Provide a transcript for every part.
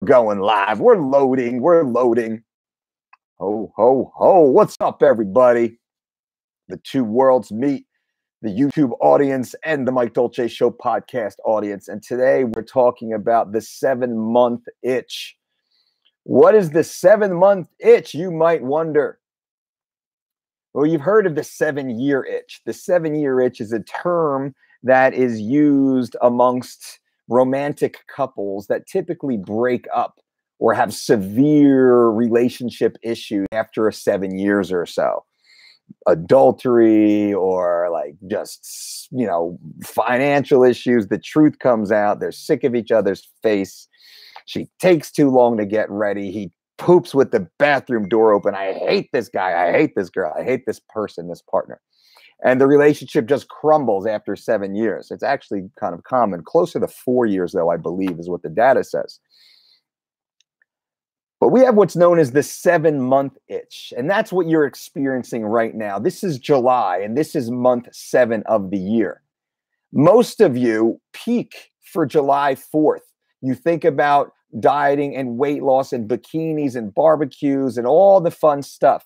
going live. We're loading. We're loading. Ho, ho, ho. What's up, everybody? The two worlds meet, the YouTube audience and the Mike Dolce Show podcast audience. And today we're talking about the 7-month itch. What is the 7-month itch, you might wonder? Well, you've heard of the 7-year itch. The 7-year itch is a term that is used amongst romantic couples that typically break up or have severe relationship issues after 7 years or so. Adultery or like just, financial issues. The truth comes out. They're sick of each other's face. She takes too long to get ready. He poops with the bathroom door open. I hate this guy. I hate this girl. I hate this person, this partner. And the relationship just crumbles after 7 years. It's actually kind of common. Closer to 4 years, though, I believe, is what the data says. But we have what's known as the 7-month itch. And that's what you're experiencing right now. This is July, and this is month 7 of the year. Most of you peak for July 4th. You think about dieting and weight loss and bikinis and barbecues and all the fun stuff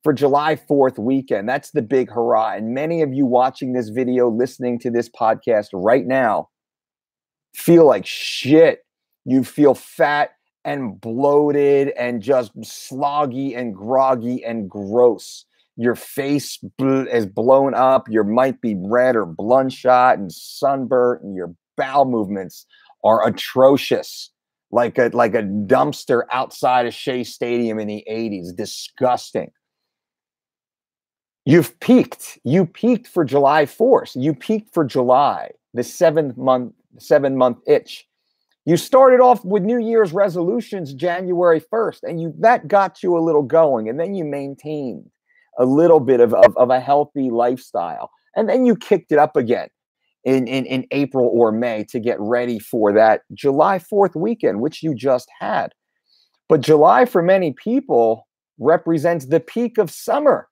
for July 4th weekend. That's the big hurrah. And many of you watching this video, listening to this podcast right now, feel like shit. You feel fat and bloated and just sloggy and groggy and gross. Your face is blown up. You might be red or bloodshot and sunburnt, and your bowel movements are atrocious. Like a dumpster outside of Shea Stadium in the 80s. Disgusting. You've peaked. You peaked for July 4th. You peaked for July, the 7-month itch. You started off with New Year's resolutions January 1st, and that got you a little going, and then you maintained a little bit of a healthy lifestyle, and then you kicked it up again in April or May to get ready for that July 4th weekend, which you just had. But July for many people represents the peak of summer,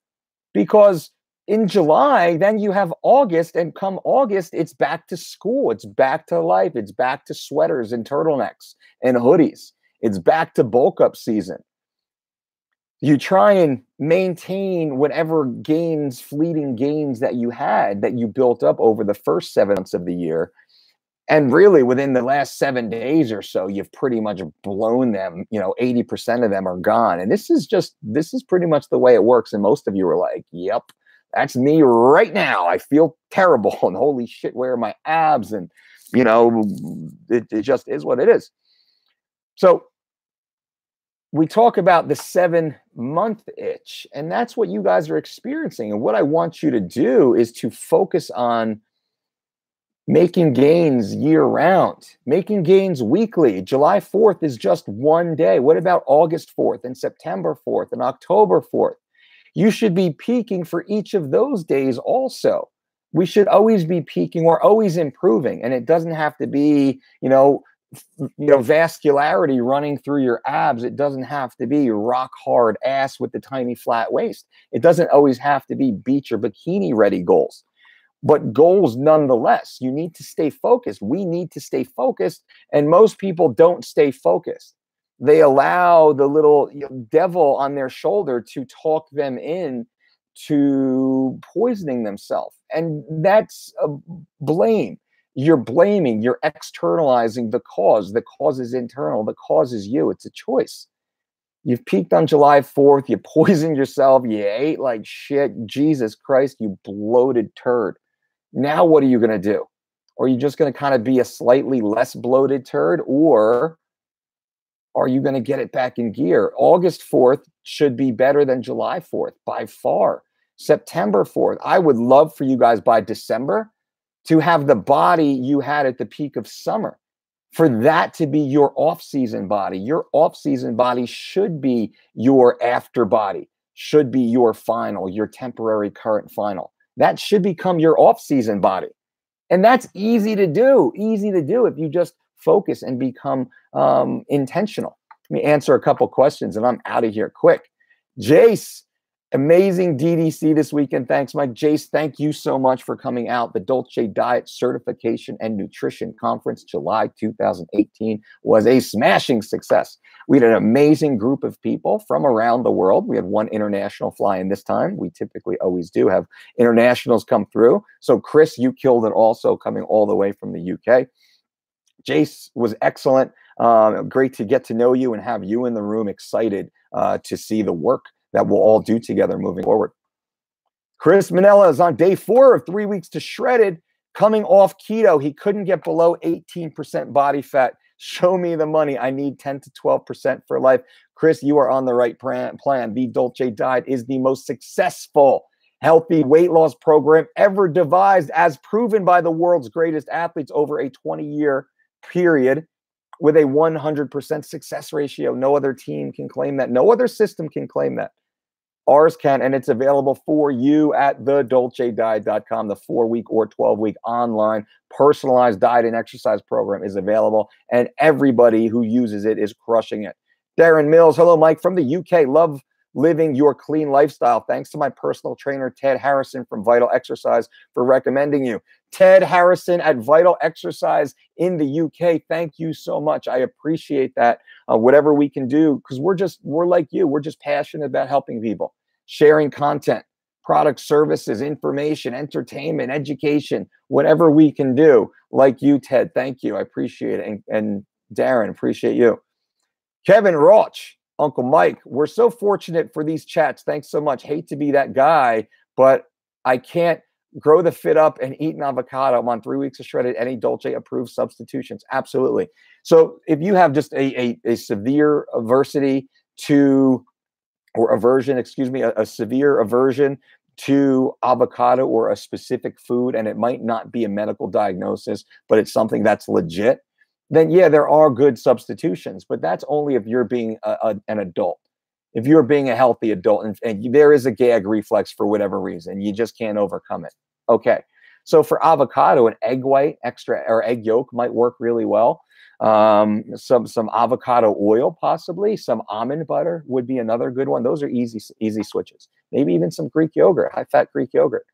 because in July, then you have August, and come August, it's back to school. It's back to life. It's back to sweaters and turtlenecks and hoodies. It's back to bulk up season. You try and maintain whatever fleeting gains that you had, that you built up over the first 7 months of the year. And really within the last 7 days or so, you've pretty much blown them. 80% of them are gone. And this is pretty much the way it works. And most of you are like, yep, that's me right now. I feel terrible. And holy shit, where are my abs? And, it just is what it is. So we talk about the 7-month itch, and that's what you guys are experiencing. And what I want you to do is to focus on making gains year-round, making gains weekly. July 4th is just one day. What about August 4th and September 4th and October 4th? You should be peaking for each of those days also. We should always be peaking or always improving. And it doesn't have to be, vascularity running through your abs. It doesn't have to be rock hard ass with the tiny flat waist. It doesn't always have to be beach or bikini ready goals. But goals nonetheless. You need to stay focused. We need to stay focused. And most people don't stay focused. They allow the little devil on their shoulder to talk them in to poisoning themselves. And that's a blame. You're blaming, you're externalizing the cause. The cause is internal. The cause is you. It's a choice. You've peaked on July 4th. You poisoned yourself. You ate like shit. Jesus Christ, you bloated turd. Now what are you going to do? Are you just going to kind of be a slightly less bloated turd, or are you going to get it back in gear? August 4th should be better than July 4th by far. September 4th. I would love for you guys by December to have the body you had at the peak of summer, for that to be your off-season body. Your off-season body should be your after body, should be your final, your temporary current final. That should become your off-season body. And that's easy to do if you just focus and become intentional. Let me answer a couple questions and I'm out of here quick. Jace, Amazing DDC this weekend. Thanks, Mike. Jace, thank you so much for coming out. The Dolce Diet Certification and Nutrition Conference, July 2018, was a smashing success. We had an amazing group of people from around the world. We had one international fly in this time. We typically always do have internationals come through. So, Chris, you killed it also, coming all the way from the UK. Jace was excellent. Great to get to know you and have you in the room, excited to see the work that we'll all do together moving forward. Chris Manella is on day 4 of 3 weeks to shredded, coming off keto. He couldn't get below 18% body fat. Show me the money. I need 10 to 12% for life. Chris, you are on the right plan. The Dolce Diet is the most successful healthy weight loss program ever devised, as proven by the world's greatest athletes over a 20-year period, with a 100% success ratio. No other team can claim that. No other system can claim that. Ours can, and it's available for you at thedolcediet.com. The 4-week or 12-week online personalized diet and exercise program is available, and everybody who uses it is crushing it. Darren Mills, hello, Mike, from the UK. Love living your clean lifestyle. Thanks to my personal trainer, Ted Harrison from Vital Exercise, for recommending you. Ted Harrison at Vital Exercise in the UK. Thank you so much. I appreciate that. Whatever we can do, because we're like you. We're just passionate about helping people, sharing content, products, services, information, entertainment, education, whatever we can do. Like you, Ted. Thank you. I appreciate it. And Darren, appreciate you. Kevin Roach, Uncle Mike, we're so fortunate for these chats. Thanks so much. Hate to be that guy, but I can't grow the fit up and eat an avocado. I'm on 3 weeks of shredded. Any Dolce approved substitutions? Absolutely. So if you have just a severe aversion to avocado or a specific food, and it might not be a medical diagnosis, but it's something that's legit, then yeah, there are good substitutions, but that's only if you're being an adult. If you're being a healthy adult and there is a gag reflex for whatever reason, you just can't overcome it. Okay. So for avocado, an egg white extra or egg yolk might work really well. Some avocado oil, possibly some almond butter would be another good one. Those are easy switches. Maybe even some Greek yogurt, high fat Greek yogurt.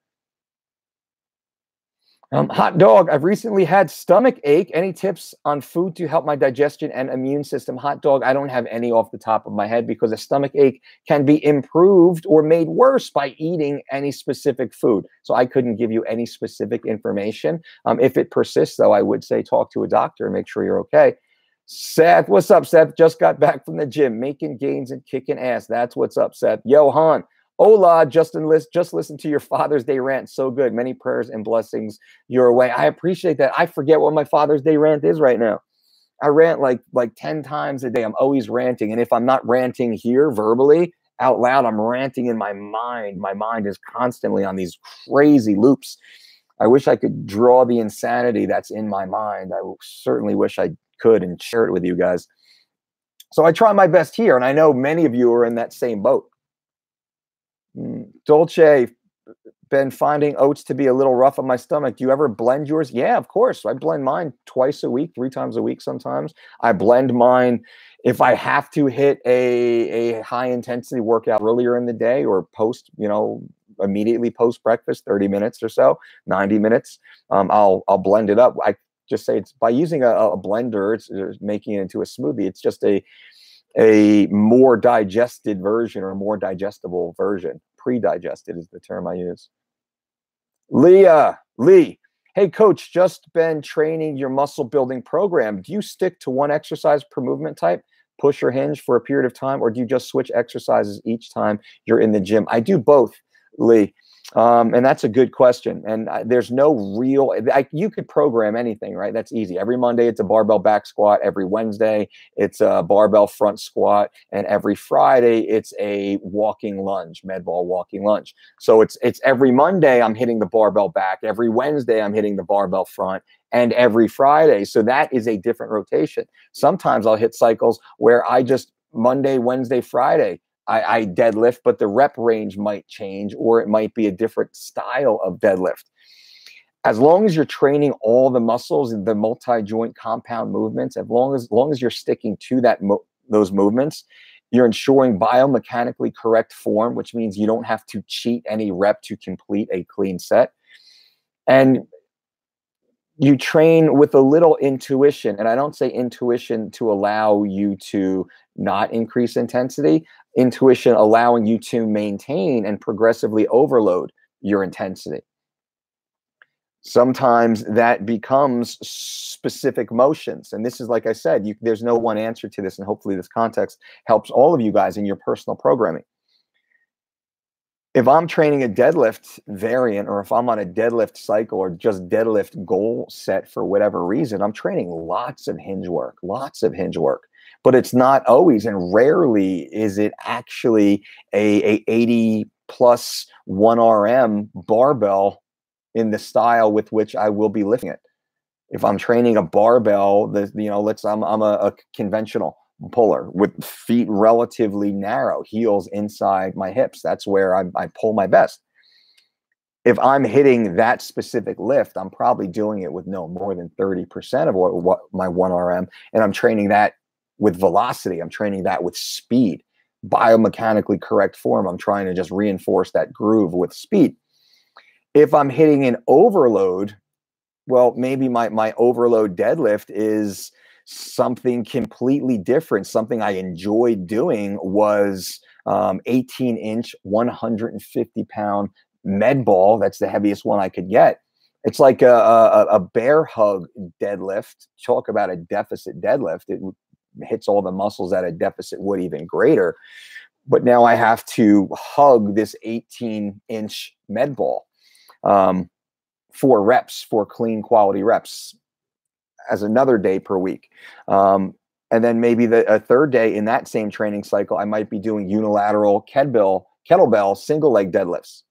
Hot dog, I've recently had stomach ache. Any tips on food to help my digestion and immune system? Hot dog, I don't have any off the top of my head, because a stomach ache can be improved or made worse by eating any specific food. So I couldn't give you any specific information. If it persists, though, I would say talk to a doctor and make sure you're okay. Seth, what's up, Seth? Just got back from the gym, making gains and kicking ass. That's what's up, Seth. Johan. Hola, Justin, just listen to your Father's Day rant. So good. Many prayers and blessings your way. I appreciate that. I forget what my Father's Day rant is right now. I rant like 10 times a day. I'm always ranting. And if I'm not ranting here verbally out loud, I'm ranting in my mind. My mind is constantly on these crazy loops. I wish I could draw the insanity that's in my mind. I certainly wish I could and share it with you guys. So I try my best here. And I know many of you are in that same boat. Dolce, been finding oats to be a little rough on my stomach. Do you ever blend yours? Yeah, of course. I blend mine twice a week, 3 times a week sometimes. I blend mine if I have to hit a high intensity workout earlier in the day or post, immediately post breakfast, 30 minutes or so, 90 minutes. I'll blend it up. I just say it's by using a blender, it's making it into a smoothie. It's just a more digested version or more digestible version. Pre-digested is the term I use. Lee, hey coach, just been training your muscle building program. Do you stick to one exercise per movement type, push or hinge for a period of time, or do you just switch exercises each time you're in the gym? I do both, Lee. And that's a good question. And there's no real, you could program anything, right? That's easy. Every Monday, it's a barbell back squat. Every Wednesday, it's a barbell front squat. And every Friday, it's a walking lunge, med ball walking lunge. So it's every Monday, I'm hitting the barbell back. Every Wednesday, I'm hitting the barbell front. And every Friday. So that is a different rotation. Sometimes I'll hit cycles where I just Monday, Wednesday, Friday, I deadlift, but the rep range might change, or it might be a different style of deadlift. As long as you're training all the muscles and the multi-joint compound movements, as long as you're sticking to those movements, You're ensuring biomechanically correct form, which means you don't have to cheat any rep to complete a clean set. And you train with a little intuition. And I don't say intuition to allow you to not increase intensity, intuition allowing you to maintain and progressively overload your intensity. Sometimes that becomes specific motions. And this is, like I said, there's no one answer to this. And hopefully this context helps all of you guys in your personal programming. If I'm training a deadlift variant, or if I'm on a deadlift cycle or just deadlift goal set for whatever reason, I'm training lots of hinge work. But it's not always, and rarely is it actually a 80 plus 1RM barbell in the style with which I will be lifting it. If I'm training a barbell, I'm a conventional puller with feet relatively narrow, heels inside my hips. That's where I pull my best. If I'm hitting that specific lift, I'm probably doing it with no more than 30% of what my 1RM, and I'm training that with velocity. I'm training that with speed, biomechanically correct form. I'm trying to just reinforce that groove with speed. If I'm hitting an overload, well, maybe my overload deadlift is something completely different. Something I enjoyed doing was 18-inch, 150-pound med ball. That's the heaviest one I could get. It's like a bear hug deadlift. Talk about a deficit deadlift. It hits all the muscles that a deficit would, even greater. But now I have to hug this 18-inch med ball. 4 reps, 4 clean quality reps as another day per week. And then maybe a third day in that same training cycle, I might be doing unilateral kettlebell single leg deadlifts.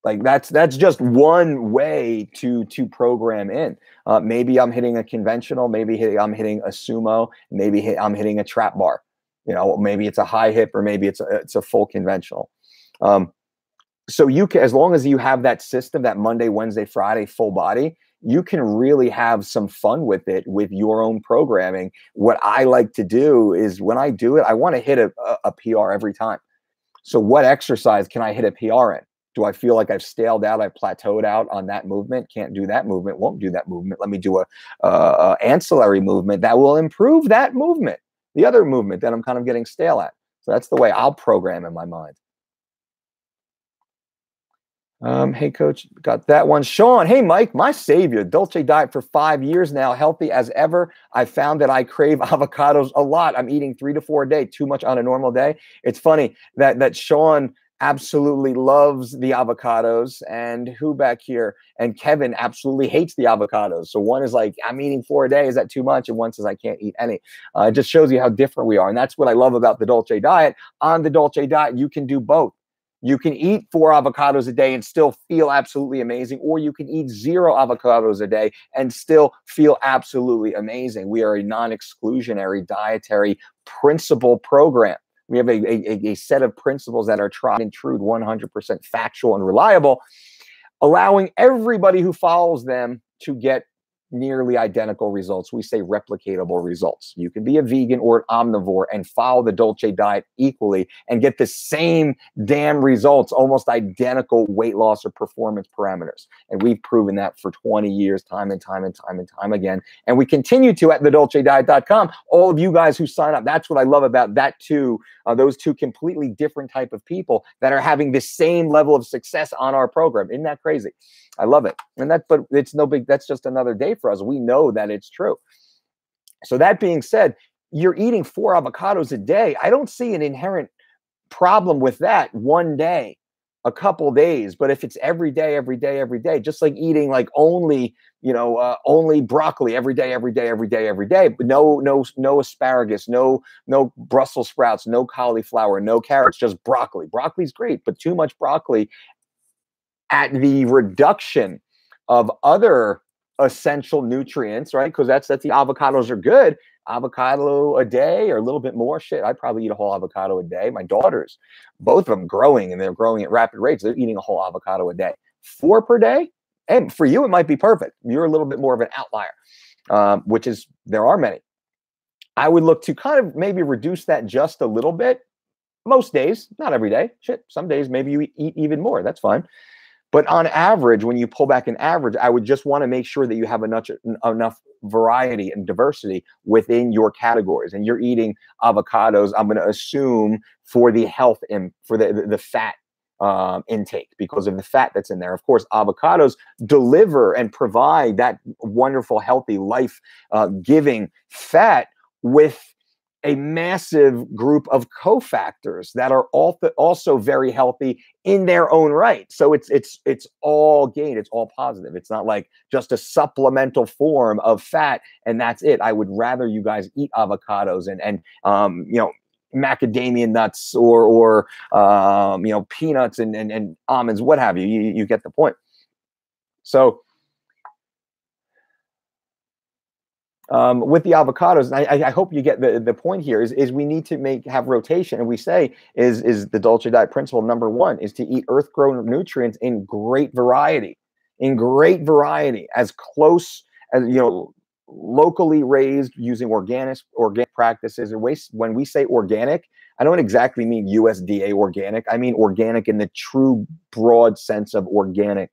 Like that's just one way to program in. Maybe I'm hitting a conventional, maybe I'm hitting a sumo, maybe I'm hitting a trap bar. Maybe it's a high hip, or maybe it's a full conventional. So you can, as long as you have that system, that Monday, Wednesday, Friday, full body, you can really have some fun with it, with your own programming. What I like to do is, when I do it, I want to hit a PR every time. So what exercise can I hit a PR in? Do I feel like I've staled out, I've plateaued out on that movement? Can't do that movement, won't do that movement. Let me do a ancillary movement that will improve that movement, the other movement that I'm kind of getting stale at. So that's the way I'll program in my mind. Hey, coach, got that one. Sean, hey, Mike, my savior, Dolce diet for 5 years now, healthy as ever. I found that I crave avocados a lot. I'm eating 3 to 4 a day, too much on a normal day. It's funny that Sean absolutely loves the avocados, and who back here? And Kevin absolutely hates the avocados. So one is like, I'm eating 4 a day. Is that too much? And one says, I can't eat any. It just shows you how different we are. And that's what I love about the Dolce diet. On the Dolce diet, you can do both. You can eat 4 avocados a day and still feel absolutely amazing, or you can eat 0 avocados a day and still feel absolutely amazing. We are a non-exclusionary dietary principle program. We have a set of principles that are tried and true, 100% factual and reliable, allowing everybody who follows them to get nearly identical results. We say replicatable results. You can be a vegan or an omnivore and follow the Dolce diet equally and get the same damn results, almost identical weight loss or performance parameters. And we've proven that for 20 years, time and time again. And we continue to at thedolcediet.com. All of you guys who sign up, that's what I love about that too. Those two completely different type of people that are having the same level of success on our program. Isn't that crazy? I love it. But it's no big, that's just another day for us. We know that it's true. So that being said, you're eating 4 avocados a day. I don't see an inherent problem with that one day, a couple days. But if it's every day, just like eating like only broccoli every day, but no asparagus, no Brussels sprouts, no cauliflower, no carrots, just broccoli. Broccoli's great, but too much broccoli at the reduction of other essential nutrients, right? Because that's the avocados are good. Avocado a day or a little bit more. Shit, I'd probably eat a whole avocado a day. My daughters, both of them growing, and they're growing at rapid rates. They're eating a whole avocado a day. 4 per day? And for you, it might be perfect. You're a little bit more of an outlier, which is, there are many. I would look to kind of maybe reduce that just a little bit. Most days, not every day. Shit, some days maybe you eat even more. That's fine. But on average, when you pull back an average, I would just want to make sure that you have enough variety and diversity within your categories. And you're eating avocados, I'm going to assume, for the health and for the fat intake, because of the fat that's in there. Of course, avocados deliver and provide that wonderful, healthy, life-giving fat with a massive group of cofactors that are also very healthy in their own right. So it's all gain. It's all positive. It's not like just a supplemental form of fat and that's it. I would rather you guys eat avocados and macadamia nuts or peanuts and almonds, what have you. You get the point. So with the avocados, I hope you get the point here is we need to have rotation. And we say is the Dolce Diet principle number one is to eat earth grown nutrients in great variety, as close as, locally raised using organic practices. And when we say organic, I don't exactly mean USDA organic. I mean organic in the true broad sense of organic.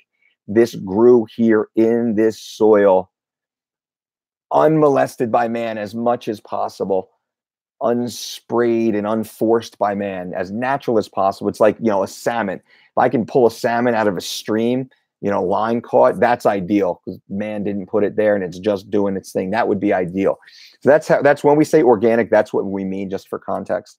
This grew here in this soil, unmolested by man as much as possible, unsprayed and unforced by man, as natural as possible. It's like, a salmon. If I can pull a salmon out of a stream, line caught, that's ideal because man didn't put it there and it's just doing its thing. That would be ideal. So that's when we say organic, that's what we mean, just for context.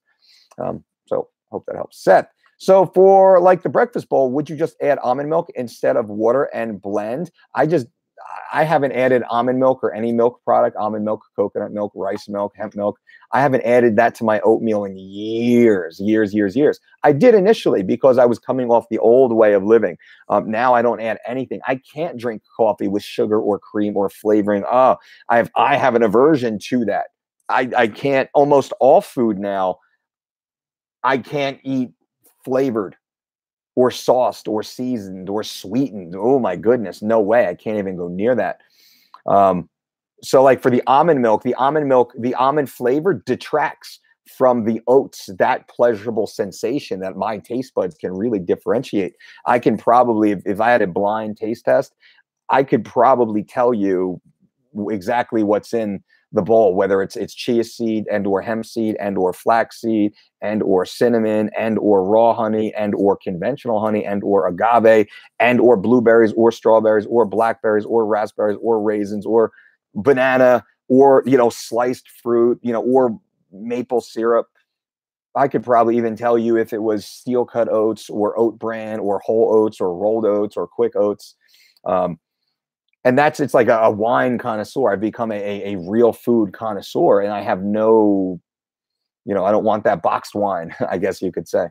So hope that helps. Seth, so for like the breakfast bowl, would you just add almond milk instead of water and blend? I haven't added almond milk or any milk product, almond milk, coconut milk, rice milk, hemp milk. I haven't added that to my oatmeal in years. I did initially because I was coming off the old way of living. Now I don't add anything. I can't drink coffee with sugar or cream or flavoring. I have an aversion to that. I can't, almost all food now, I can't eat flavored or sauced or seasoned or sweetened. Oh my goodness, no way. I can't even go near that. So like for the almond flavor detracts from the oats, that pleasurable sensation that my taste buds can really differentiate. I can probably, if I had a blind taste test, I could probably tell you exactly what's in the bowl, whether it's chia seed and or hemp seed and or flax seed and or cinnamon and or raw honey and or conventional honey and or agave and or blueberries or strawberries or blackberries or raspberries or raisins or banana or sliced fruit, or maple syrup. I could probably even tell you if it was steel cut oats or oat bran or whole oats or rolled oats or quick oats. And it's like a wine connoisseur. I've become a real food connoisseur, and I have no, I don't want that boxed wine, I guess you could say.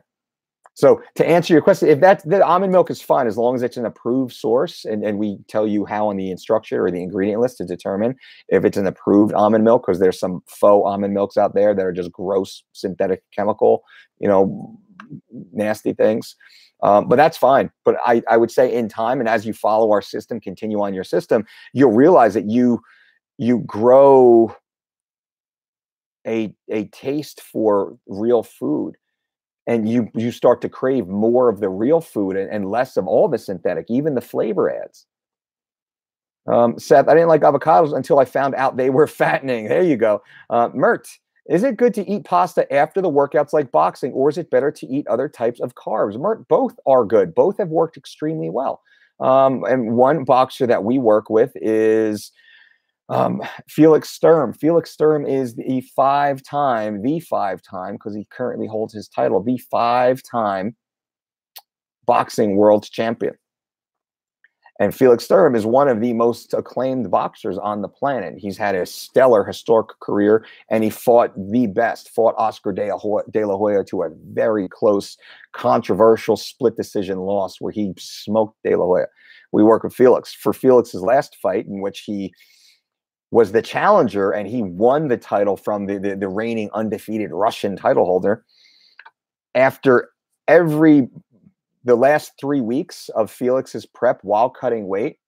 So to answer your question, if the almond milk is fine, as long as it's an approved source, and we tell you how on the instruction or the ingredient list to determine if it's an approved almond milk, because there's some faux almond milks out there that are just gross synthetic chemical, nasty things. But that's fine. But I would say in time, and as you follow our system, continue on your system, you'll realize that you grow a taste for real food, and you start to crave more of the real food and less of all the synthetic, even the flavor adds. Seth, I didn't like avocados until I found out they were fattening. There you go. Mert, is it good to eat pasta after the workouts like boxing, or is it better to eat other types of carbs? Mert, both are good. Both have worked extremely well. And one boxer that we work with is Felix Sturm. Felix Sturm is the five-time, because he currently holds his title, the five-time boxing world champion. And Felix Sturm is one of the most acclaimed boxers on the planet. He's had a stellar historic career, and he fought the best, fought Oscar De La Hoya to a very close, controversial split decision loss where he smoked De La Hoya. We work with Felix. For Felix's last fight, in which he was the challenger and he won the title from the reigning undefeated Russian title holder, after the last 3 weeks of Felix's prep while cutting weight,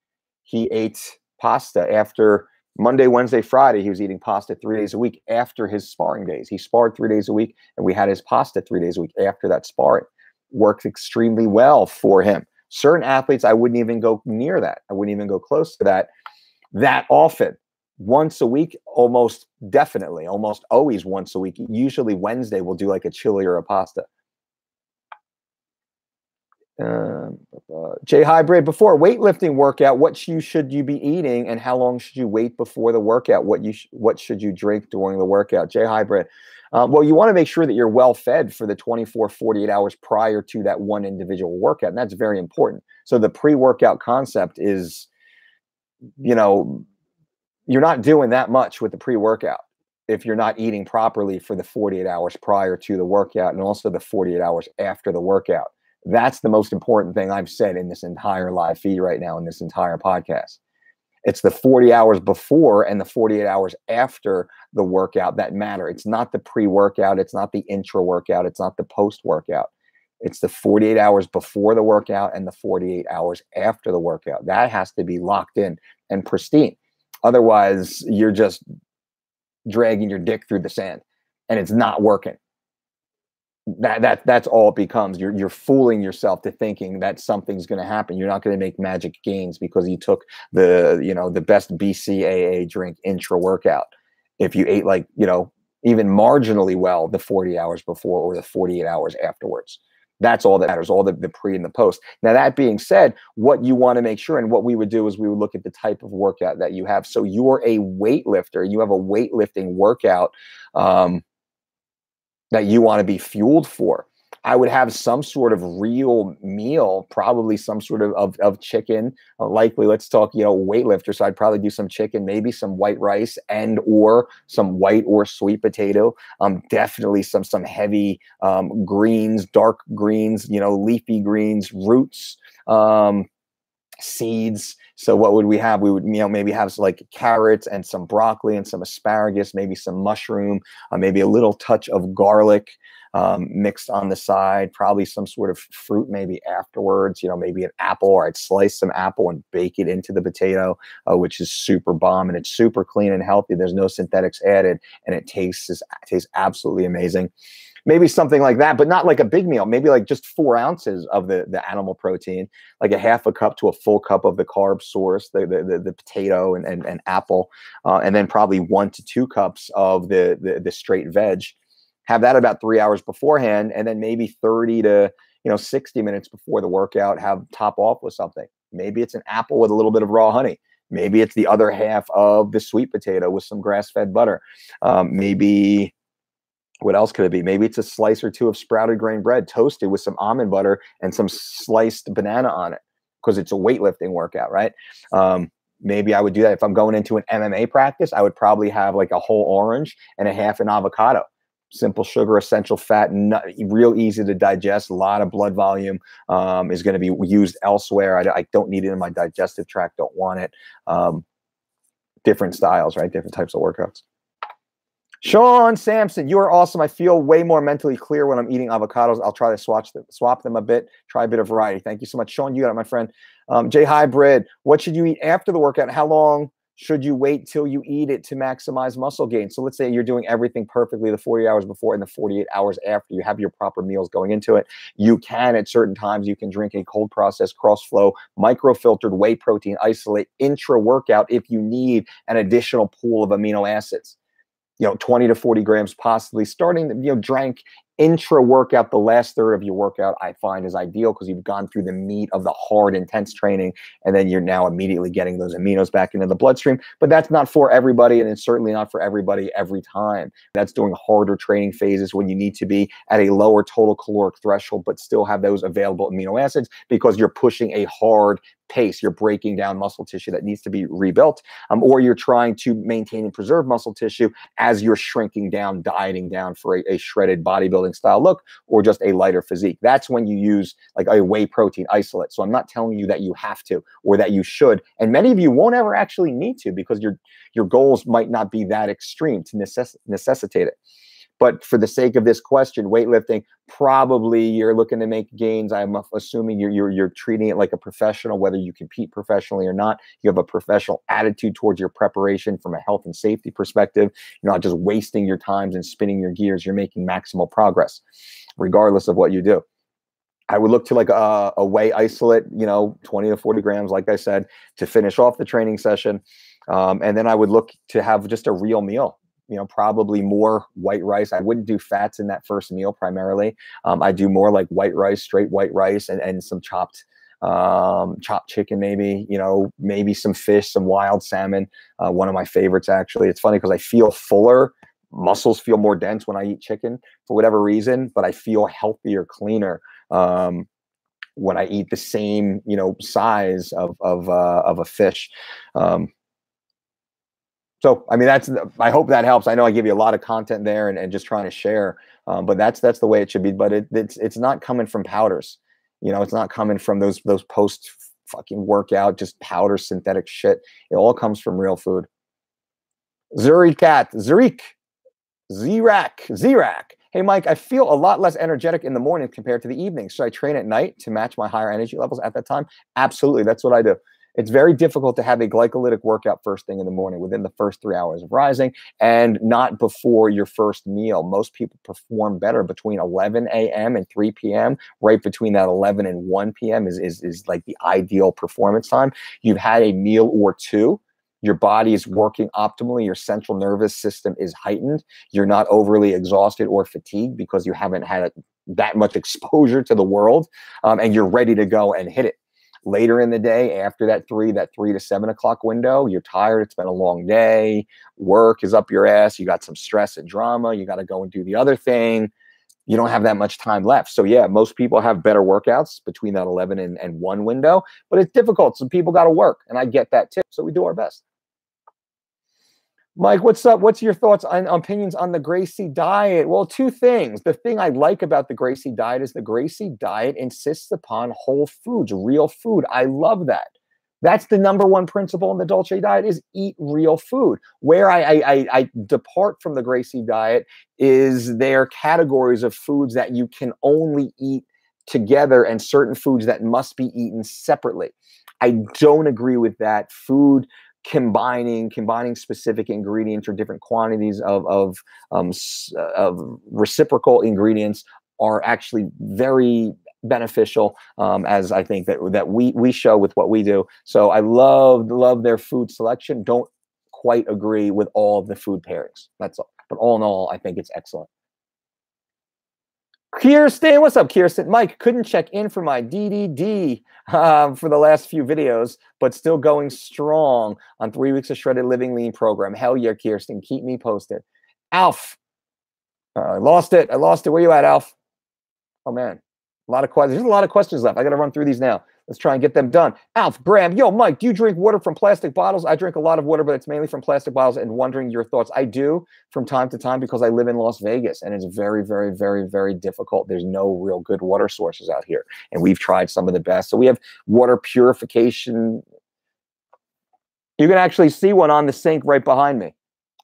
he ate pasta after Monday, Wednesday, Friday, he was eating pasta 3 days a week after his sparring days. He sparred 3 days a week, and we had his pasta 3 days a week after that sparring. Worked extremely well for him. Certain athletes, I wouldn't even go near that. I wouldn't even go close to that often. Once a week, almost definitely, almost always once a week. Usually Wednesday, we'll do like a chili or a pasta. Jay Hybrid, before a weightlifting workout, what should you be eating, and how long should you wait before the workout? What should you drink during the workout? Jay Hybrid, well, you want to make sure that you're well fed for the 24, 48 hours prior to that one individual workout, and that's very important. So the pre-workout concept is, you're not doing that much with the pre-workout if you're not eating properly for the 48 hours prior to the workout and also the 48 hours after the workout. That's the most important thing I've said in this entire live feed right now, in this entire podcast. It's the 40 hours before and the 48 hours after the workout that matter. It's not the pre-workout. It's not the intra-workout. It's not the post-workout. It's the 48 hours before the workout and the 48 hours after the workout. That has to be locked in and pristine. Otherwise, you're just dragging your dick through the sand and it's not working. That's all it becomes. You're fooling yourself to thinking that something's going to happen. You're not going to make magic gains because you took the best BCAA drink intra workout. If you ate even marginally well the 40 hours before or the 48 hours afterwards, that's all that matters. All the pre and the post. Now, that being said, what you want to make sure, and what we would do is we would look at the type of workout that you have. So you're a weightlifter. You have a weightlifting workout that you want to be fueled for. I would have some sort of real meal, probably some sort of chicken. Likely, let's talk, weightlifter. So I'd probably do some chicken, maybe some white rice and or some white or sweet potato. Definitely some heavy greens, dark greens, leafy greens, roots, seeds. So what would we have? We would, maybe have like carrots and some broccoli and some asparagus, maybe some mushroom, maybe a little touch of garlic mixed on the side, probably some sort of fruit maybe afterwards, maybe an apple, or I'd slice some apple and bake it into the potato, which is super bomb, and it's super clean and healthy. There's no synthetics added, and it tastes absolutely amazing. Maybe something like that, but not like a big meal. Maybe like just 4 ounces of the animal protein, like a half a cup to a full cup of the carb source, the potato and apple, and then probably 1 to 2 cups of the straight veg. Have that about 3 hours beforehand, and then maybe 30 to 60 minutes before the workout, top off with something. Maybe it's an apple with a little bit of raw honey. Maybe it's the other half of the sweet potato with some grass-fed butter. Maybe, what else could it be? Maybe it's a slice or 2 of sprouted grain bread toasted with some almond butter and some sliced banana on it, because it's a weightlifting workout, right? Maybe I would do that if I'm going into an MMA practice. I would probably have like a whole orange and a half an avocado. Simple sugar, essential fat, real easy to digest. A lot of blood volume is going to be used elsewhere. I don't need it in my digestive tract. Don't want it. Different styles, right? Different types of workouts. Sean Sampson, you are awesome. I feel way more mentally clear when I'm eating avocados. I'll try to swap them a bit, try a bit of variety. Thank you so much. Sean, you got it, my friend. Jay Hybrid, what should you eat after the workout? How long should you wait till you eat it to maximize muscle gain? So let's say you're doing everything perfectly the 40 hours before and the 48 hours after. You have your proper meals going into it. You can, at certain times, you can drink a cold processed cross-flow microfiltered whey protein isolate intra-workout if you need an additional pool of amino acids. 20 to 40 grams, possibly starting, drank intra-workout. The last third of your workout, I find, is ideal because you've gone through the meat of the hard, intense training, and then you're now immediately getting those aminos back into the bloodstream. But that's not for everybody, and it's certainly not for everybody every time. That's during harder training phases when you need to be at a lower total caloric threshold, but still have those available amino acids because you're pushing a hard pace. You're breaking down muscle tissue that needs to be rebuilt, or you're trying to maintain and preserve muscle tissue as you're shrinking down, dieting down for a shredded bodybuilding style look, or just a lighter physique. That's when you use like a whey protein isolate. So I'm not telling you that you have to or that you should, and many of you won't ever actually need to because your goals might not be that extreme to necessitate it. But for the sake of this question, weightlifting, probably you're looking to make gains. I'm assuming you're treating it like a professional, whether you compete professionally or not. You have a professional attitude towards your preparation from a health and safety perspective. You're not just wasting your times and spinning your gears. You're making maximal progress, regardless of what you do. I would look to like a whey isolate, 20 to 40 grams, like I said, to finish off the training session. And then I would look to have just a real meal, probably more white rice. I wouldn't do fats in that first meal primarily. I do more like white rice, straight white rice, and some chopped chicken, maybe, maybe some fish, some wild salmon. One of my favorites, actually. It's funny because I feel fuller. Muscles feel more dense when I eat chicken for whatever reason, but I feel healthier, cleaner when I eat the same, size of a fish. So, I mean, I hope that helps. I know I give you a lot of content there and just trying to share, but that's the way it should be. But it's not coming from powders. It's not coming from those post fucking workout, just powder synthetic shit. It all comes from real food. Zirak. Hey, Mike, I feel a lot less energetic in the morning compared to the evening. Should I train at night to match my higher energy levels at that time? Absolutely. That's what I do. It's very difficult to have a glycolytic workout first thing in the morning within the first 3 hours of rising and not before your first meal. Most people perform better between 11 a.m. and 3 p.m. Right between that 11 and 1 p.m. is like the ideal performance time. You've had a meal or two. Your body is working optimally. Your central nervous system is heightened. You're not overly exhausted or fatigued because you haven't had that much exposure to the world, and you're ready to go and hit it. Later in the day, after that 3 to 7 o'clock window, you're tired. It's been a long day. Work is up your ass. You got some stress and drama. You got to go and do the other thing. You don't have that much time left. So yeah, most people have better workouts between that 11 and 1 window, but it's difficult. Some people got to work, and I get that too. So we do our best. Mike, what's up? What's your thoughts and opinions on the Gracie diet? Well, 2 things. The thing I like about the Gracie diet is the Gracie diet insists upon whole foods, real food. I love that. That's the #1 principle in the Dolce diet is eat real food. Where I depart from the Gracie diet is their categories of foods that you can only eat together and certain foods that must be eaten separately. I don't agree with that. Food combining specific ingredients or different quantities of reciprocal ingredients are actually very beneficial, as I think that we show with what we do. So I love their food selection. Don't quite agree with all of the food pairings. That's all. But all in all, I think it's excellent. Kirsten, what's up, Kirsten? Mike, couldn't check in for my DDD for the last few videos, but still going strong on 3 weeks of Shredded Living Lean program. Hell yeah, Kirsten. Keep me posted. Alf. I lost it. Where you at, Alf? Oh, man. A lot of questions. There's a lot of questions left. I got to run through these now. Let's try and get them done. Alf, Graham, yo, Mike, do you drink water from plastic bottles? I drink a lot of water, but it's mainly from plastic bottles, and wondering your thoughts. I do from time to time because I live in Las Vegas, and it's very, very, very, very difficult. There's no real good water sources out here, and we've tried some of the best. So we have water purification. You can actually see one on the sink right behind me,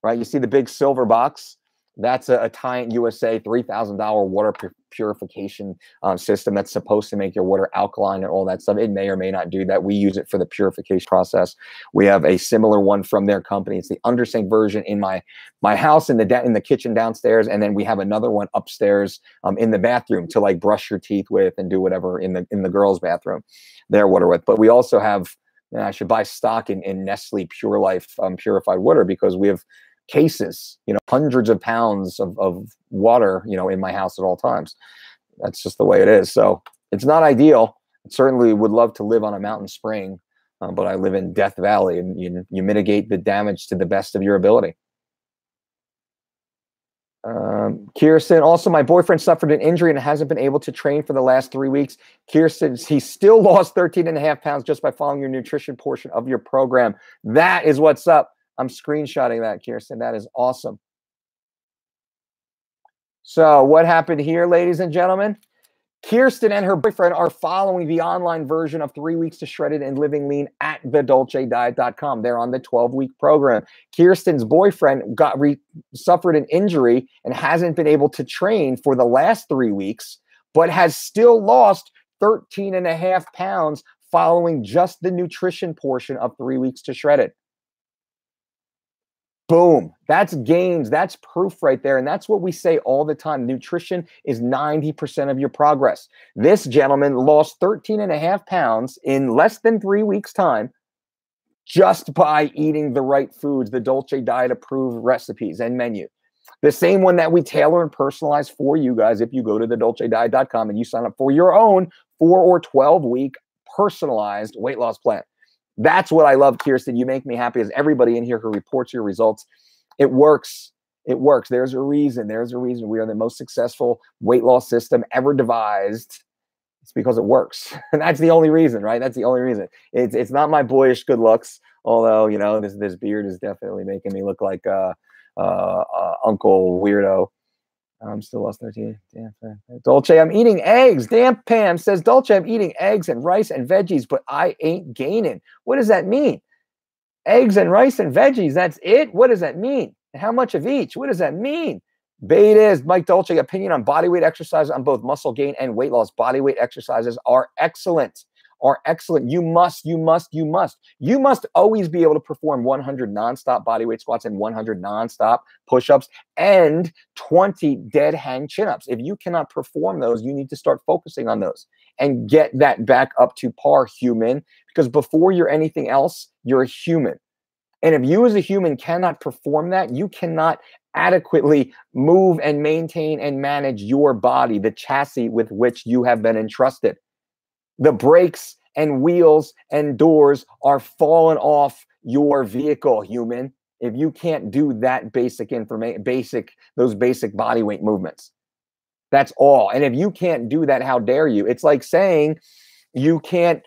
right? You see the big silver box? That's a Tient USA $3,000 water purification system that's supposed to make your water alkaline and all that stuff. It may or may not do that. We use it for the purification process. We have a similar one from their company. It's the under sink version in my house in the kitchen downstairs, and then we have another one upstairs in the bathroom to like brush your teeth with and do whatever in the girls' bathroom, their water with. But we also have. I should buy stock in Nestle Pure Life purified water because we have cases, hundreds of pounds of water, in my house at all times. That's just the way it is. So it's not ideal. I certainly would love to live on a mountain spring, but I live in Death Valley, and you mitigate the damage to the best of your ability. Kirsten, also, my boyfriend suffered an injury and hasn't been able to train for the last 3 weeks. Kirsten, he still lost 13.5 pounds just by following your nutrition portion of your program. That is what's up. I'm screenshotting that, Kirsten. That is awesome. So what happened here, ladies and gentlemen? Kirsten and her boyfriend are following the online version of 3 Weeks to Shredded and Living Lean at thedolcediet.com. They're on the 12-week program. Kirsten's boyfriend suffered an injury and hasn't been able to train for the last 3 weeks, but has still lost 13.5 pounds following just the nutrition portion of 3 Weeks to Shredded. Boom. That's gains. That's proof right there. And that's what we say all the time. Nutrition is 90% of your progress. This gentleman lost 13.5 pounds in less than 3 weeks' time just by eating the right foods, the Dolce Diet approved recipes and menu. The same one that we tailor and personalize for you guys if you go to thedolcediet.com and you sign up for your own 4 or 12-week personalized weight loss plan. That's what I love, Kirsten. You make me happy as everybody in here who reports your results. It works. It works. There's a reason. There's a reason. We are the most successful weight loss system ever devised. It's because it works. And that's the only reason, right? That's the only reason. It's not my boyish good looks, although, you know, this beard is definitely making me look like Uncle Weirdo. I'm still lost 13. Damn. Dolce, I'm eating eggs. Damn, Pam says, Dolce, I'm eating eggs and rice and veggies, but I ain't gaining. What does that mean? Eggs and rice and veggies, that's it? What does that mean? And how much of each? What does that mean? Beta is Mike Dolce, opinion on body weight exercise on both muscle gain and weight loss. Body weight exercises are excellent. You must always be able to perform 100 nonstop body weight squats and 100 nonstop push-ups and 20 dead hang chin-ups. If you cannot perform those, you need to start focusing on those and get that back up to par, human, because before you're anything else, you're a human. And if you as a human cannot perform that, you cannot adequately move and maintain and manage your body, the chassis with which you have been entrusted. The brakes and wheels and doors are falling off your vehicle, human, if you can't do that basic information, those basic body weight movements. That's all. And if you can't do that, how dare you? It's like saying you can't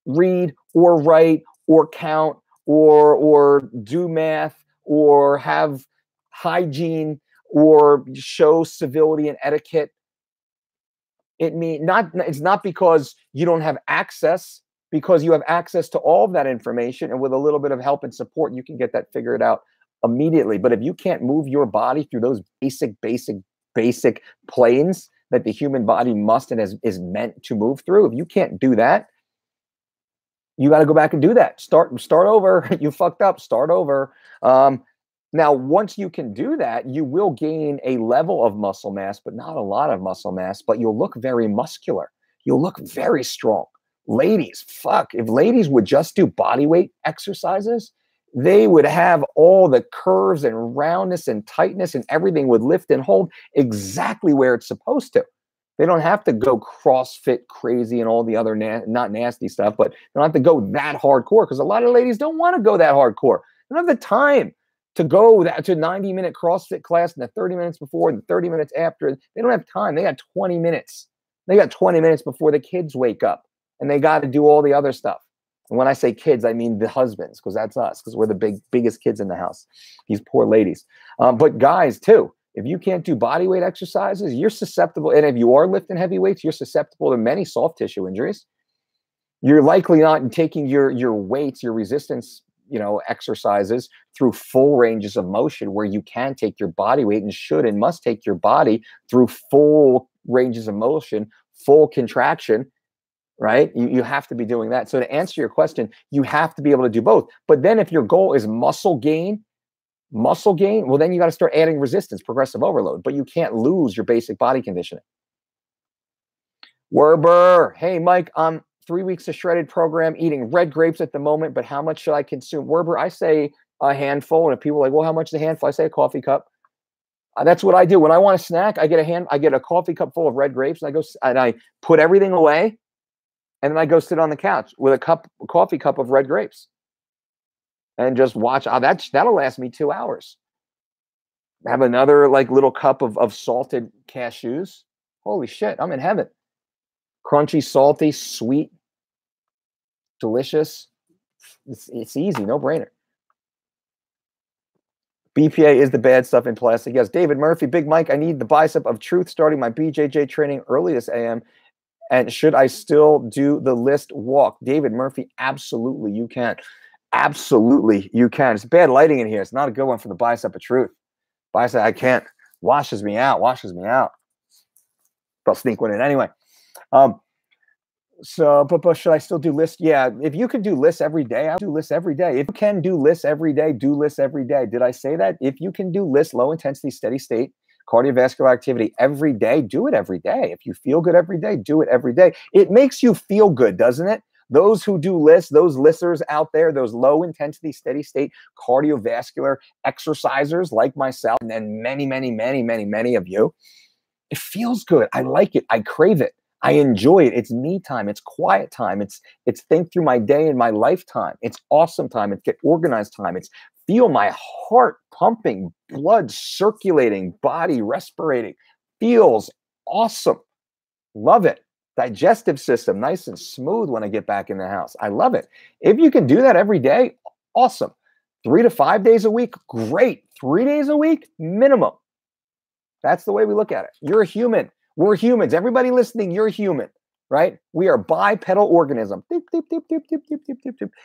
read or write or count or do math or have hygiene or show civility and etiquette. It's not because you don't have access, because you have access to all of that information, and with a little bit of help and support, you can get that figured out immediately. But if you can't move your body through those basic planes that the human body must and is meant to move through, if you can't do that, you got to go back and do that. Start over. You fucked up. Start over. Now, once you can do that, you will gain a level of muscle mass, but not a lot of muscle mass, but you'll look very muscular. You'll look very strong. Ladies, fuck, if ladies would just do body weight exercises, they would have all the curves and roundness and tightness and everything would lift and hold exactly where it's supposed to. They don't have to go CrossFit crazy and all the other not nasty stuff, but they don't have to go that hardcore because a lot of ladies don't want to go that hardcore. They don't have the time to go to 90-minute CrossFit class and the 30 minutes before and the 30 minutes after. They don't have time. They got 20 minutes. They got 20 minutes before the kids wake up and they got to do all the other stuff. And when I say kids, I mean the husbands, because that's us, because we're the biggest kids in the house, these poor ladies. But guys, too, if you can't do body weight exercises, you're susceptible. And if you are lifting heavy weights, you're susceptible to many soft tissue injuries. You're likely not taking your weights, your resistance, exercises through full ranges of motion where you can take your body weight and should and must take your body through full ranges of motion, full contraction, right? You have to be doing that. So to answer your question, you have to be able to do both. But then if your goal is muscle gain, well, then you got to start adding resistance, progressive overload, but you can't lose your basic body conditioning. Werber, hey, Mike, 3 weeks of shredded program, eating red grapes at the moment, but how much should I consume? Werber, I say a handful. And if people are like, well, how much is a handful? I say a coffee cup. That's what I do. When I want a snack, I get a coffee cup full of red grapes and I put everything away. And then I go sit on the couch with a coffee cup of red grapes and just watch. That'll last me 2 hours. Have another little cup of salted cashews. Holy shit, I'm in heaven. Crunchy, salty, sweet, delicious. It's easy, no brainer. BPA is the bad stuff in plastic. Yes, David Murphy, Big Mike, I need the bicep of truth starting my BJJ training early this AM. And should I still do the list walk? David Murphy, absolutely you can. Absolutely you can. It's bad lighting in here. It's not a good one for the bicep of truth. Bicep, I can't. Washes me out. But I'll sneak one in anyway. But should I still do lists? Yeah, if you can do lists every day, I'll do lists every day. If you can do lists every day, do lists every day. Did I say that? If you can do lists, low intensity, steady state, cardiovascular activity every day, do it every day. If you feel good every day, do it every day. It makes you feel good, doesn't it? Those who do lists, those listers out there, those low intensity, steady state, cardiovascular exercisers like myself and many, many, many, many, many of you, it feels good. I like it. I crave it. I enjoy it. It's me time. It's quiet time. It's think through my day and my lifetime. It's awesome time. It's get organized time. It's feel my heart pumping, blood circulating, body respirating. Feels awesome. Love it. Digestive system nice and smooth when I get back in the house. I love it. If you can do that every day, awesome. 3 to 5 days a week, great. 3 days a week, minimum. That's the way we look at it. You're a human. We're humans. Everybody listening, you're human, right? We are bipedal organism.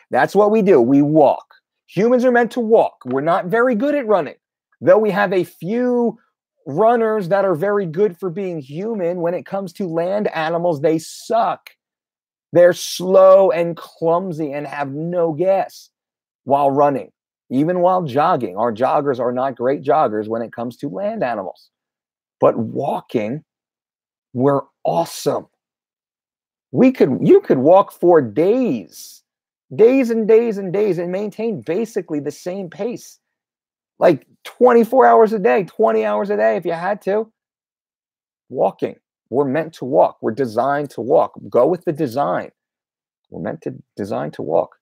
That's what we do. We walk. Humans are meant to walk. We're not very good at running, though we have a few runners that are very good for being human. When it comes to land animals, they suck. They're slow and clumsy and have no gas while running, even while jogging. Our joggers are not great joggers when it comes to land animals. But walking, we're awesome. You could walk for days and days and days and maintain basically the same pace, like 24 hours a day, 20 hours a day if you had to. Walking. We're meant to walk. We're designed to walk. Go with the design. We're meant to design to walk.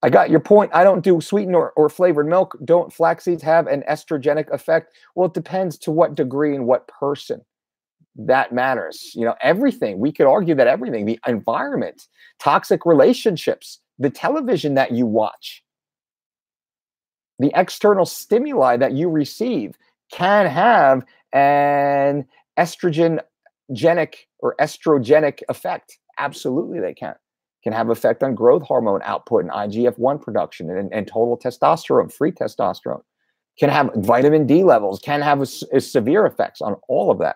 I got your point. I don't do sweetened or flavored milk. Don't flax seeds have an estrogenic effect? Well, it depends to what degree and what person. That matters. Everything. We could argue that everything, the environment, toxic relationships, the television that you watch, the external stimuli that you receive can have an estrogenic effect. Absolutely, they can have effect on growth hormone output and IGF-1 production and total testosterone, free testosterone. Can have vitamin D levels, can have severe effects on all of that.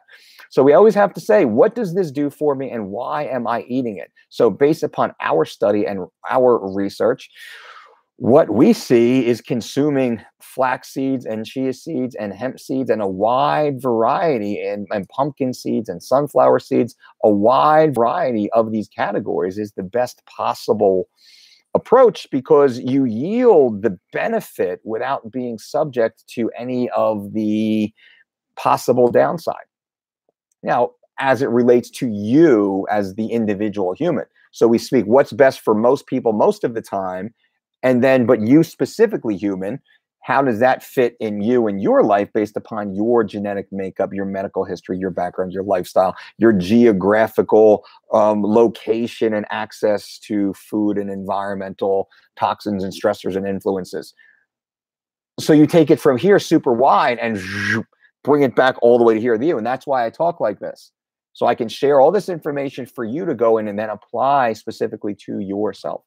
So we always have to say, what does this do for me and why am I eating it? So based upon our study and our research, what we see is consuming flax seeds and chia seeds and hemp seeds and a wide variety and pumpkin seeds and sunflower seeds, a wide variety of these categories is the best possible approach because you yield the benefit without being subject to any of the possible downside. Now, as it relates to you as the individual human. So we speak what's best for most people most of the time. And then, but you specifically human, how does that fit in you and your life based upon your genetic makeup, your medical history, your background, your lifestyle, your geographical location and access to food and environmental toxins and stressors and influences. So you take it from here super wide and bring it back all the way to here with you. And that's why I talk like this. So I can share all this information for you to go in and then apply specifically to yourself.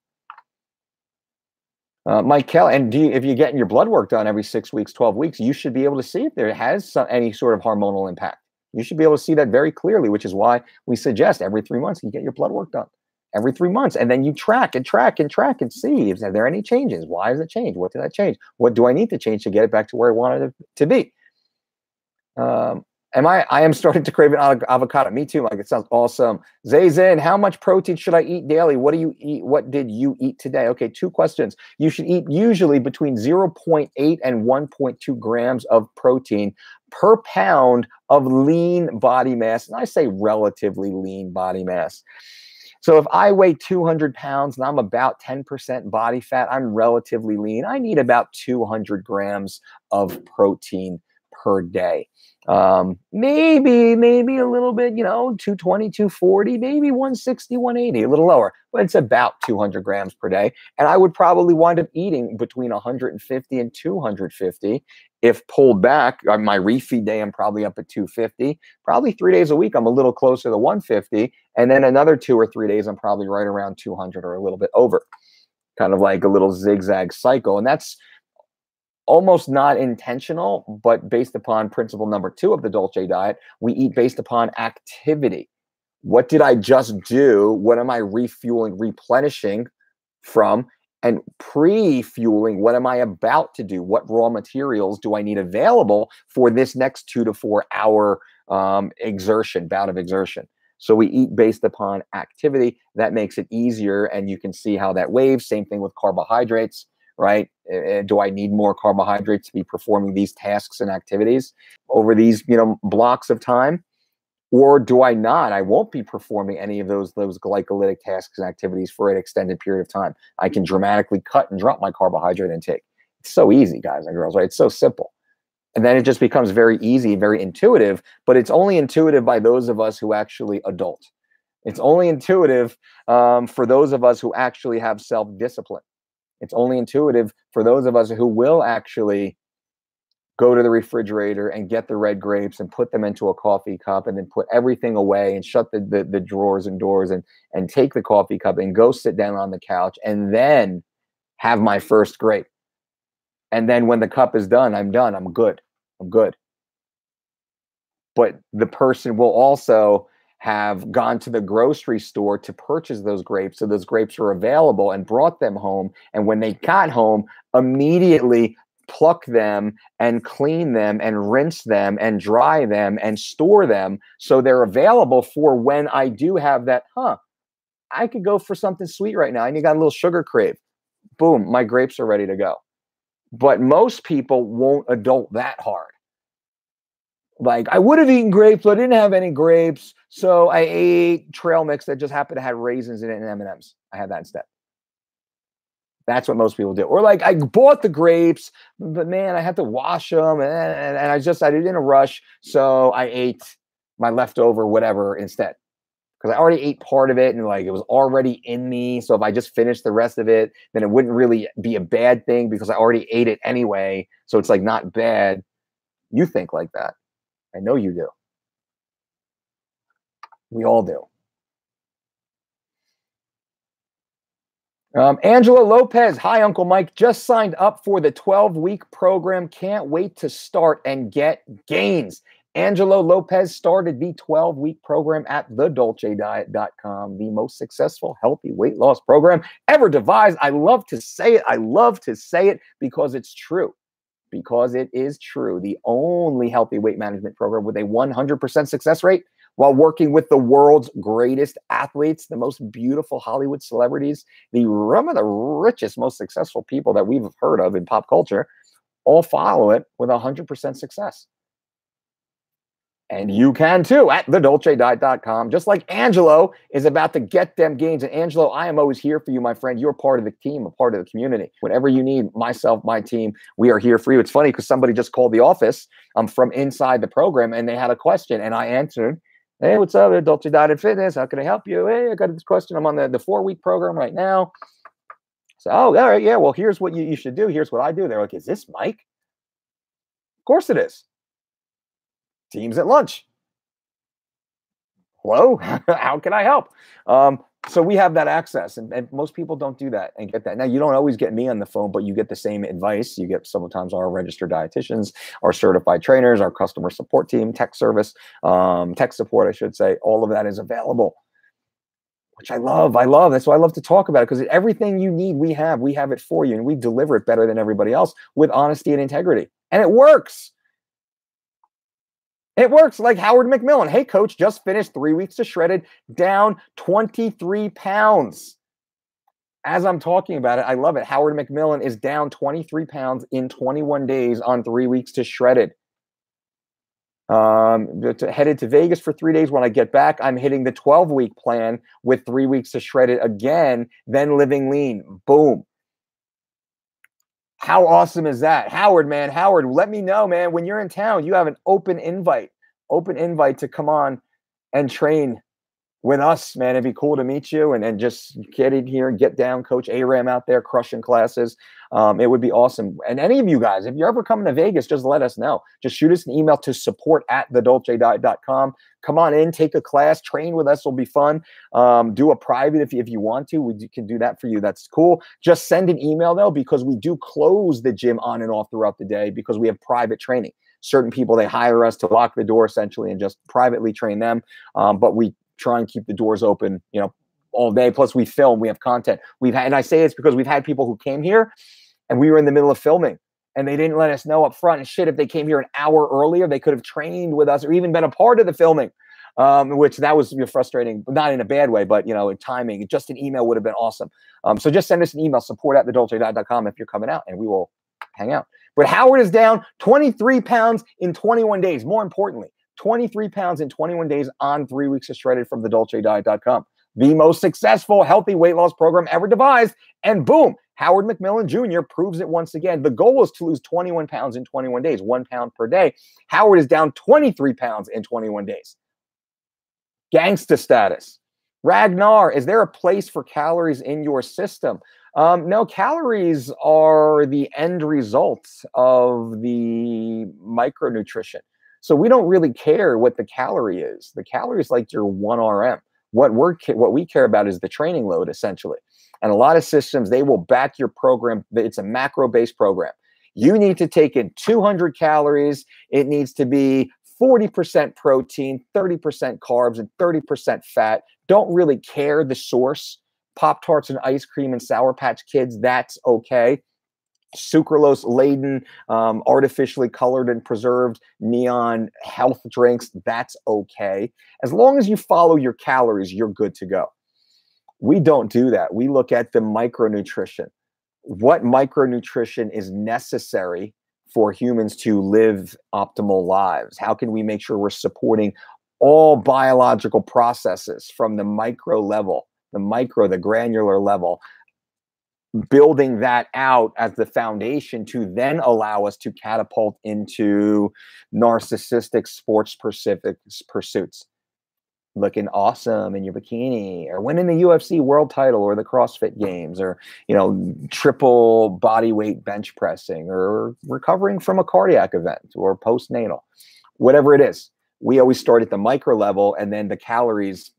Mike Kelly, and if you're getting your blood work done every 6 weeks, 12 weeks, you should be able to see if there has any sort of hormonal impact. You should be able to see that very clearly, which is why we suggest every 3 months you get your blood work done. Every 3 months. And then you track and see if there are any changes. Why does it change? What did I change? What do I need to change to get it back to where I wanted it to be? I am starting to crave an avocado. Me too, Mike. It sounds awesome. Zayzin, how much protein should I eat daily? What do you eat? What did you eat today? Okay, 2 questions. You should eat usually between 0.8 and 1.2 grams of protein per pound of lean body mass. And I say relatively lean body mass. So if I weigh 200 pounds and I'm about 10% body fat, I'm relatively lean. I need about 200 grams of protein per day. Maybe a little bit, 220, 240, maybe 160, 180, a little lower, but it's about 200 grams per day. And I would probably wind up eating between 150 and 250 If pulled back, on my refeed day, I'm probably up at 250. Probably 3 days a week, I'm a little closer to 150. And then another 2 or 3 days, I'm probably right around 200 or a little bit over. Kind of like a little zigzag cycle. And that's almost not intentional, but based upon principle number 2 of the Dolce diet, we eat based upon activity. What did I just do? What am I refueling, replenishing from? And pre-fueling, what am I about to do? What raw materials do I need available for this next 2 to 4 hour bout of exertion? So we eat based upon activity. That makes it easier, and you can see how that waves. Same thing with carbohydrates, right? Do I need more carbohydrates to be performing these tasks and activities over these, blocks of time? Or do I not? I won't be performing any of those glycolytic tasks and activities for an extended period of time. I can dramatically cut and drop my carbohydrate intake. It's so easy, guys and girls, right? It's so simple. And then it just becomes very easy, very intuitive, but it's only intuitive by those of us who actually adult. It's only intuitive for those of us who actually have self-discipline. It's only intuitive for those of us who will actually go to the refrigerator and get the red grapes and put them into a coffee cup and then put everything away and shut the drawers and doors and take the coffee cup and go sit down on the couch and then have my first grape. And then when the cup is done, I'm done. I'm good. I'm good. But the person will also have gone to the grocery store to purchase those grapes. So those grapes are available and brought them home. And when they got home, immediately pluck them and clean them and rinse them and dry them and store them so they're available for when I do have that, I could go for something sweet right now. And you got a little sugar crave. Boom, my grapes are ready to go. But most people won't adult that hard. Like, I would have eaten grapes, but I didn't have any grapes. So I ate trail mix that just happened to have raisins in it and M&Ms. I had that instead. That's what most people do. Or like, I bought the grapes, but man, I had to wash them and I did in a rush. So I ate my leftover whatever instead. Because I already ate part of it and like it was already in me. So if I just finished the rest of it, then it wouldn't really be a bad thing because I already ate it anyway. So it's like not bad. You think like that. I know you do. We all do. Angela Lopez. Hi, Uncle Mike. Just signed up for the 12-week program. Can't wait to start and get gains. Angelo Lopez started the 12-week program at thedolcediet.com, the most successful healthy weight loss program ever devised. I love to say it. I love to say it because it's true. Because it is true. The only healthy weight management program with a 100% success rate while working with the world's greatest athletes, the most beautiful Hollywood celebrities, some of the richest, most successful people that we've heard of in pop culture, all follow it with 100% success. And you can too at thedolcediet.com. Just like Angelo is about to get them gains. And Angelo, I am always here for you, my friend. You're part of the team, a part of the community. Whatever you need, myself, my team, we are here for you. It's funny because somebody just called the office from inside the program and they had a question and I answered. Hey, what's up? Dolce Diet and Fitness. How can I help you? Hey, I got this question. I'm on the 4-week program right now. So, all right. Yeah. Well, here's what you should do. Here's what I do. They're like, is this Mike? Of course it is. Teams at lunch. Hello, how can I help? So we have that access, and most people don't do that and get that. Now, you don't always get me on the phone, but you get the same advice. You get sometimes our registered dietitians, our certified trainers, our customer support team, tech support, I should say. All of that is available, which I love. That's why I love to talk about it, because everything you need, we have it for you, and we deliver it better than everybody else with honesty and integrity. And it works. It works. Like Howard McMillan. Hey, coach, just finished 3 weeks to shredded, down 23 pounds. As I'm talking about it, I love it. Howard McMillan is down 23 pounds in 21 days on 3 weeks to shredded. Headed to Vegas for 3 days. When I get back, I'm hitting the 12-week plan with 3 weeks to shredded again, then living lean. Boom. How awesome is that? Howard, let me know, man. When you're in town, you have an open invite to come on and train with us, man. It'd be cool to meet you and just get in here and get down. Coach Aram out there crushing classes. It would be awesome. And any of you guys, if you're ever coming to Vegas, just let us know. Just shoot us an email to support@thedolcediet.com. Come on in, take a class, train with us. Will be fun. Do a private if you want to. We can do that for you. That's cool. Just send an email though, because we do close the gym on and off throughout the day because we have private training. Certain people, they hire us to lock the door essentially and just privately train them. But we try and keep the doors open, all day. Plus we film, we have content. And I say it's because we've had people who came here and we were in the middle of filming and they didn't let us know up front. And shit, if they came here an hour earlier, they could have trained with us or even been a part of the filming, which that was frustrating, not in a bad way, but, timing. Just an email would have been awesome. So just send us an email, support@thedolcediet.com if you're coming out, and we will hang out. But Howard is down 23 pounds in 21 days. More importantly, 23 pounds in 21 days on 3 weeks of Shredded from thedolcediet.com. The most successful healthy weight loss program ever devised. And boom, Howard McMillan Jr. proves it once again. The goal is to lose 21 pounds in 21 days, 1 pound per day. Howard is down 23 pounds in 21 days. Gangsta status. Ragnar, is there a place for calories in your system? No, calories are the end result of the micronutrition. So we don't really care what the calorie is. The calorie is like your 1 RM. What we care about is the training load, essentially. And a lot of systems, they will back your program. It's a macro-based program. You need to take in 200 calories. It needs to be 40% protein, 30% carbs, and 30% fat. Don't really care the source. Pop-Tarts and ice cream and Sour Patch Kids, that's okay. Sucralose laden, artificially colored and preserved neon health drinks, that's okay. As long as you follow your calories, you're good to go. We don't do that. We look at the micronutrition. What micronutrition is necessary for humans to live optimal lives? How can we make sure we're supporting all biological processes from the micro level, the granular level, building that out as the foundation to then allow us to catapult into narcissistic sports pursuits, looking awesome in your bikini, or winning the UFC world title, or the CrossFit Games, or triple body weight bench pressing, or recovering from a cardiac event, or postnatal, whatever it is. We always start at the micro level, and then the calories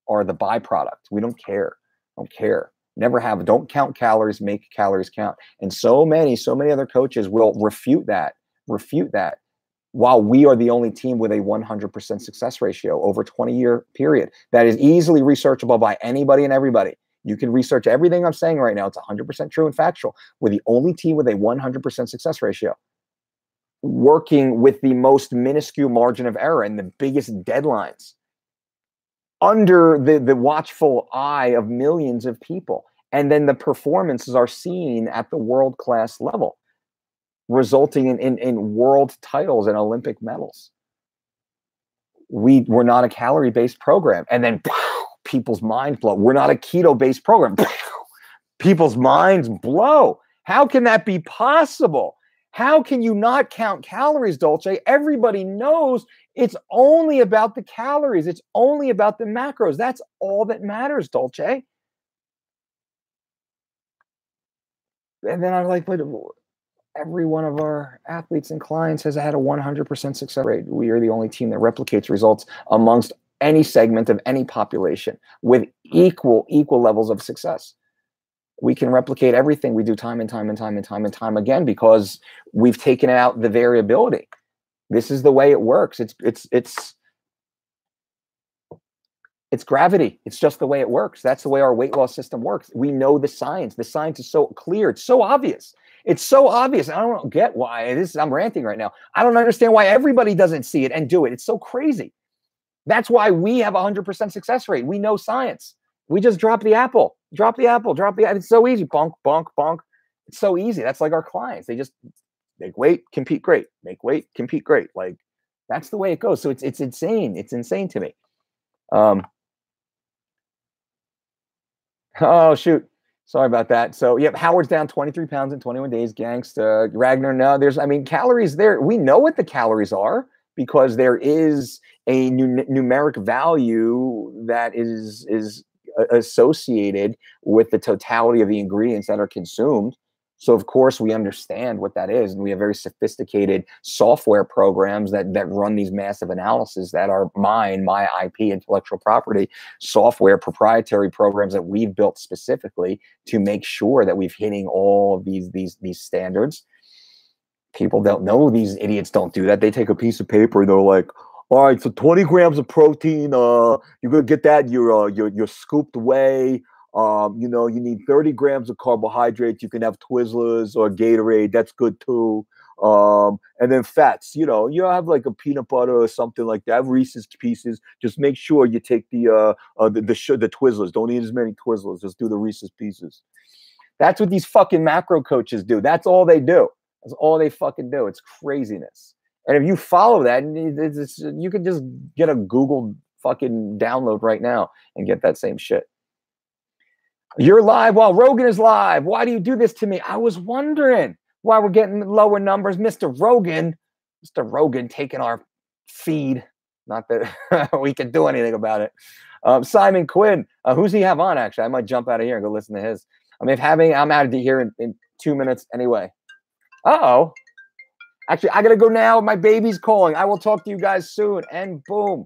are the byproduct. We don't care. Don't care. Never have. Don't count calories, make calories count. And so many other coaches will refute that, while we are the only team with a 100% success ratio over a 20-year period. That is easily researchable by anybody and everybody. You can research everything I'm saying right now. It's 100% true and factual. We're the only team with a 100% success ratio, working with the most minuscule margin of error and the biggest deadlines, under the watchful eye of millions of people. And then the performances are seen at the world-class level, resulting in world titles and Olympic medals. We're not a calorie-based program. And then people's minds blow. We're not a keto-based program. People's minds blow. How can that be possible? How can you not count calories, Dolce? Everybody knows it's only about the calories. It's only about the macros. That's all that matters, Dolce. And then I'm like, but every one of our athletes and clients has had a 100% success rate. We are the only team that replicates results amongst any segment of any population with equal levels of success. We can replicate everything we do time and time again because we've taken out the variability. This is the way it works. It's gravity. It's just the way it works. That's the way our weight loss system works. We know the science. The science is so clear. It's so obvious. It's so obvious. I don't get why I'm ranting right now. I don't understand why everybody doesn't see it and do it. It's so crazy. That's why we have 100% success rate. We know science. We just drop the apple. Drop the apple. It's so easy. Bonk, bonk, bonk. It's so easy. That's like our clients. They just make weight, compete great. Make weight, compete great. Like, that's the way it goes. So it's insane. It's insane to me. Oh, shoot. Sorry about that. So, yep, Howard's down 23 pounds in 21 days. Gangsta. Ragnar, no, calories there. We know what the calories are because there is a numeric value that is associated with the totality of the ingredients that are consumed. So of course we understand what that is, and we have very sophisticated software programs that run these massive analyses that are my IP, intellectual property, software proprietary programs that we've built specifically to make sure that we've hitting all of these standards. People don't know, these idiots don't do that. They take a piece of paper and they're like, all right, so 20 grams of protein, you're gonna get that your scooped whey. You know, you need 30 grams of carbohydrates. You can have Twizzlers or Gatorade. That's good too. And then fats, you know, you have like a peanut butter or something like that. Reese's Pieces. Just make sure you take the Twizzlers. Don't eat as many Twizzlers. Just do the Reese's Pieces. That's what these fucking macro coaches do. That's all they do. That's all they fucking do. It's craziness. And if you follow that, you can just get a Google fucking download right now and get that same shit. You're live while Rogan is live. Why do you do this to me? I was wondering why we're getting lower numbers. Mr. Rogan taking our feed. Not that we can do anything about it. Simon Quinn, who's he have on, actually? I might jump out of here and go listen to his. I mean, I'm out of here in 2 minutes anyway. Uh-oh. Actually, I got to go now. My baby's calling. I will talk to you guys soon. And boom.